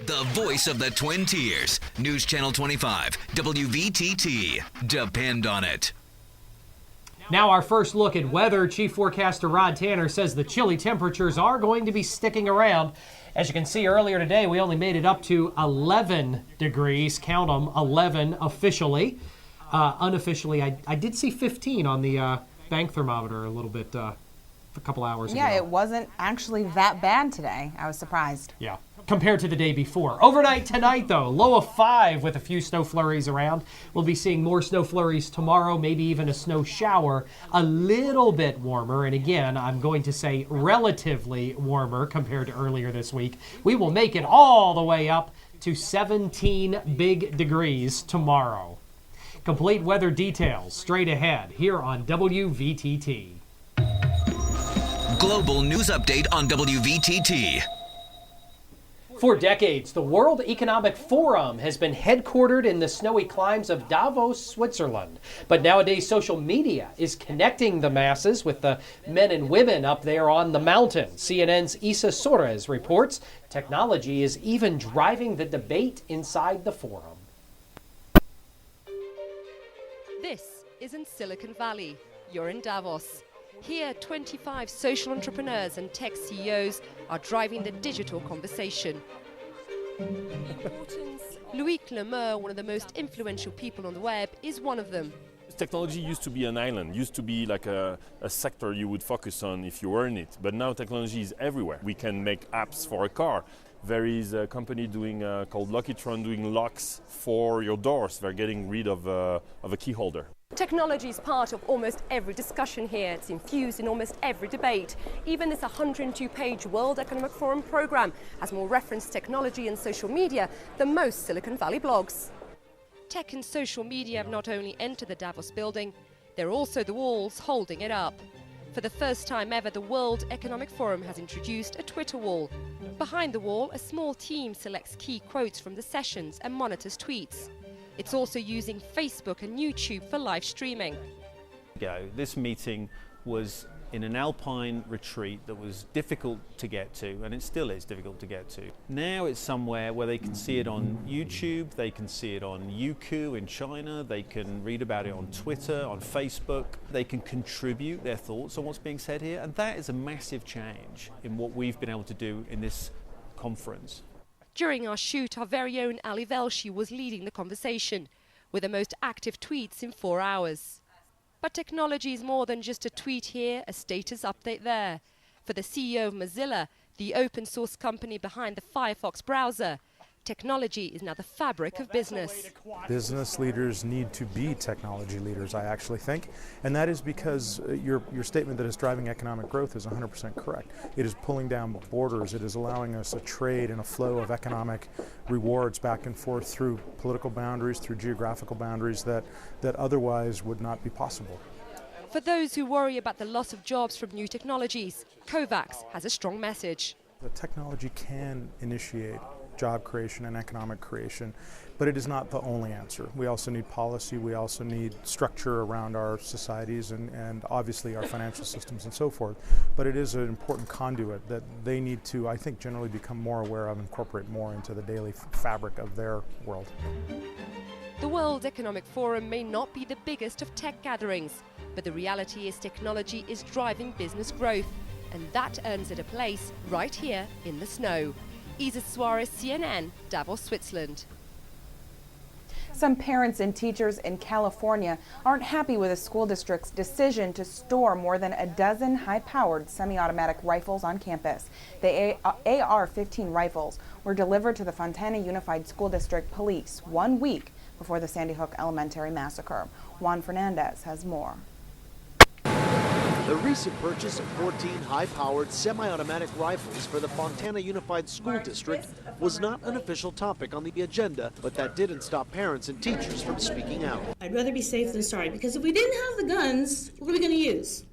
The voice of the Twin Tiers. News Channel 25, WVTT. Depend on it. Now our first look at weather. Chief Forecaster Rod Tanner says the chilly temperatures are going to be sticking around. As you can see earlier today, we only made it up to 11 degrees. Count them, 11 officially. Unofficially, I did see 15 on the bank thermometer a little bit a couple hours ago. Yeah, it wasn't actually that bad today. I was surprised. Yeah, compared to the day before. Overnight tonight, though, low of 5 with a few snow flurries around. We'll be seeing more snow flurries tomorrow, maybe even a snow shower. A little bit warmer, and again, I'm going to say relatively warmer compared to earlier this week. We will make it all the way up to 17 big degrees tomorrow. Complete weather details straight ahead here on WVTT. Global news update on WVTT. For decades, the World Economic Forum has been headquartered in the snowy climes of Davos, Switzerland. But nowadays, social media is connecting the masses with the men and women up there on the mountain. CNN's Isa Soares reports technology is even driving the debate inside the forum. This isn't Silicon Valley. You're in Davos. Here, 25 social entrepreneurs and tech CEOs are driving the digital conversation. Loïc Lemeur, one of the most influential people on the web, is one of them. Technology used to be an island, used to be like a sector you would focus on if you were in it. But now technology is everywhere. We can make apps for a car. There is a company called Luckitron doing locks for your doors. They're getting rid of a key holder. Technology is part of almost every discussion here. It's infused in almost every debate. Even this 102-page World Economic Forum program has more reference to technology and social media than most Silicon Valley blogs. Tech and social media have not only entered the Davos building, they're also the walls holding it up. For the first time ever, the World Economic Forum has introduced a Twitter wall. Behind the wall, a small team selects key quotes from the sessions and monitors tweets. It's also using Facebook and YouTube for live streaming. This meeting was in an alpine retreat that was difficult to get to, and it still is difficult to get to. Now it's somewhere where they can see it on YouTube, they can see it on Youku in China, they can read about it on Twitter, on Facebook, they can contribute their thoughts on what's being said here, and that is a massive change in what we've been able to do in this conference. During our shoot, our very own Ali Velshi was leading the conversation, with the most active tweets in 4 hours. But technology is more than just a tweet here, a status update there. For the CEO of Mozilla, the open source company behind the Firefox browser, technology is now the fabric of business. Business leaders need to be technology leaders, I actually think, and that is because your statement that it's driving economic growth is 100% correct. It is pulling down borders, it is allowing us a trade and a flow of economic rewards back and forth through political boundaries, through geographical boundaries that otherwise would not be possible. For those who worry about the loss of jobs from new technologies, COVAX has a strong message. The technology can initiate job creation and economic creation, but it is not the only answer. We also need policy, we also need structure around our societies and obviously our financial systems and so forth, but it is an important conduit that they need to, I think, generally become more aware of and incorporate more into the daily fabric of their world. The World Economic Forum may not be the biggest of tech gatherings, but the reality is technology is driving business growth, and that earns it a place right here in the snow. Isa Soares, CNN, Davos, Switzerland. Some parents and teachers in California aren't happy with a school district's decision to store more than a dozen high-powered semi-automatic rifles on campus. The AR-15 rifles were delivered to the Fontana Unified School District Police 1 week before the Sandy Hook Elementary massacre. Juan Fernandez has more. The recent purchase of 14 high-powered semi-automatic rifles for the Fontana Unified School District was not an official topic on the agenda, but that didn't stop parents and teachers from speaking out. I'd rather be safe than sorry, because if we didn't have the guns, what are we going to use?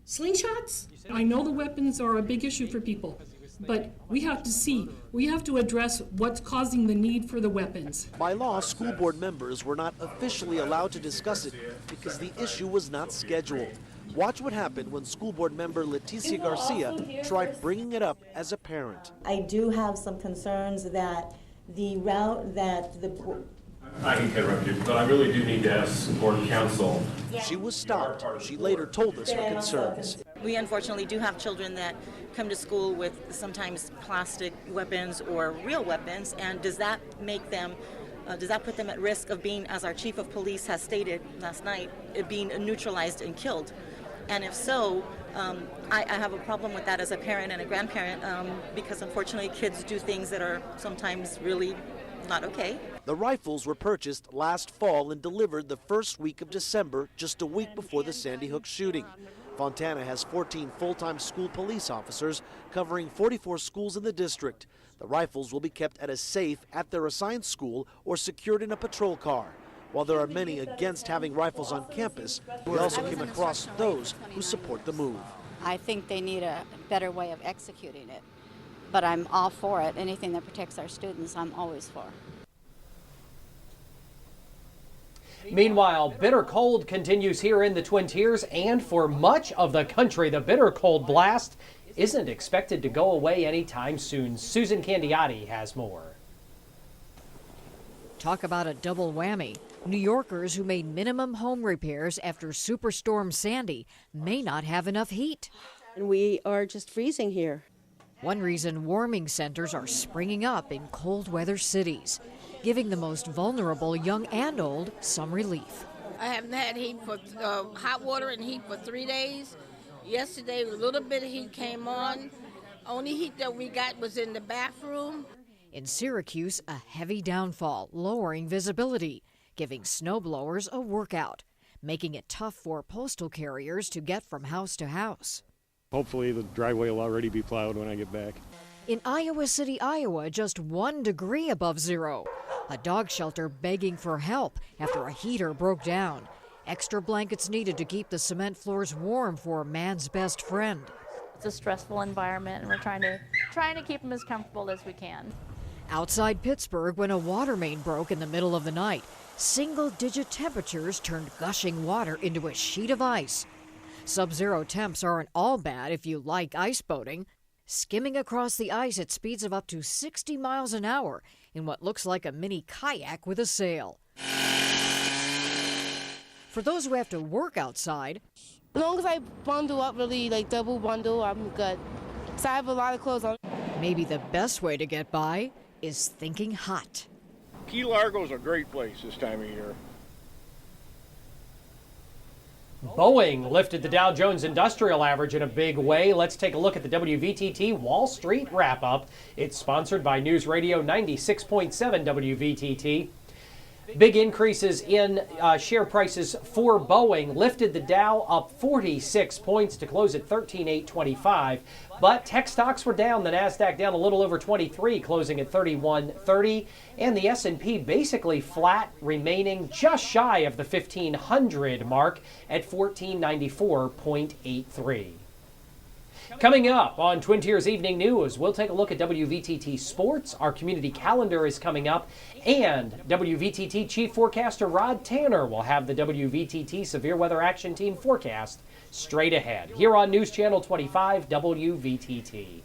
Slingshots? I know the weapons are a big issue for people, but we have to address what's causing the need for the weapons. By law, school board members were not officially allowed to discuss it because the issue was not scheduled. Watch what happened when school board member Leticia Garcia tried bringing it up as a parent. I do have some concerns that the route that the... I hate to interrupt you, but I really do need to ask board counsel. She was stopped. She later told us her concerns. We unfortunately do have children that come to school with sometimes plastic weapons or real weapons, and does that make them, does that put them at risk of being, as our chief of police has stated last night, being neutralized and killed? And if so, I have a problem with that as a parent and a grandparent because unfortunately kids do things that are sometimes really not okay. The rifles were purchased last fall and delivered the first week of December, just a week before the Sandy Hook shooting. Fontana has 14 full-time school police officers covering 44 schools in the district. The rifles will be kept at a safe at their assigned school or secured in a patrol car. While there are many against having rifles on campus, we also came across those who support the move. I think they need a better way of executing it, but I'm all for it. Anything that protects our students, I'm always for. Meanwhile, bitter cold continues here in the Twin Tiers, and for much of the country, the bitter cold blast isn't expected to go away anytime soon. Susan Candiotti has more. Talk about a double whammy. New Yorkers who made minimum home repairs after Superstorm Sandy may not have enough heat. And we are just freezing here. One reason warming centers are springing up in cold weather cities, giving the most vulnerable, young and old, some relief. I haven't had heat for hot water and heat for 3 days. Yesterday, a little bit of heat came on. Only heat that we got was in the bathroom. In Syracuse, a heavy downfall, lowering visibility, giving snowblowers a workout, making it tough for postal carriers to get from house to house. Hopefully the driveway will already be plowed when I get back. In Iowa City, Iowa, just 1 degree above zero. A dog shelter begging for help after a heater broke down. Extra blankets needed to keep the cement floors warm for man's best friend. It's a stressful environment, and we're trying to keep them as comfortable as we can. Outside Pittsburgh, when a water main broke in the middle of the night, single-digit temperatures turned gushing water into a sheet of ice. Sub-zero temps aren't all bad if you like ice boating. Skimming across the ice at speeds of up to 60 miles an hour in what looks like a mini kayak with a sail. For those who have to work outside, as long as I bundle up really, like double bundle, I'm good. So I have a lot of clothes on. Maybe the best way to get by is thinking hot. Key Largo's a great place this time of year. Boeing lifted the Dow Jones Industrial Average in a big way. Let's take a look at the WVTT Wall Street Wrap-Up. It's sponsored by News Radio 96.7 WVTT. Big increases in share prices for Boeing lifted the Dow up 46 points to close at 13,825. But tech stocks were down. The Nasdaq down a little over 23, closing at 3130, and the S&P basically flat, remaining just shy of the 1500 mark at 1494.83. Coming up on Twin Tiers Evening News, we'll take a look at WVTT Sports. Our community calendar is coming up, and WVTT Chief Forecaster Rod Tanner will have the WVTT Severe Weather Action Team forecast straight ahead here on News Channel 25 WVTT.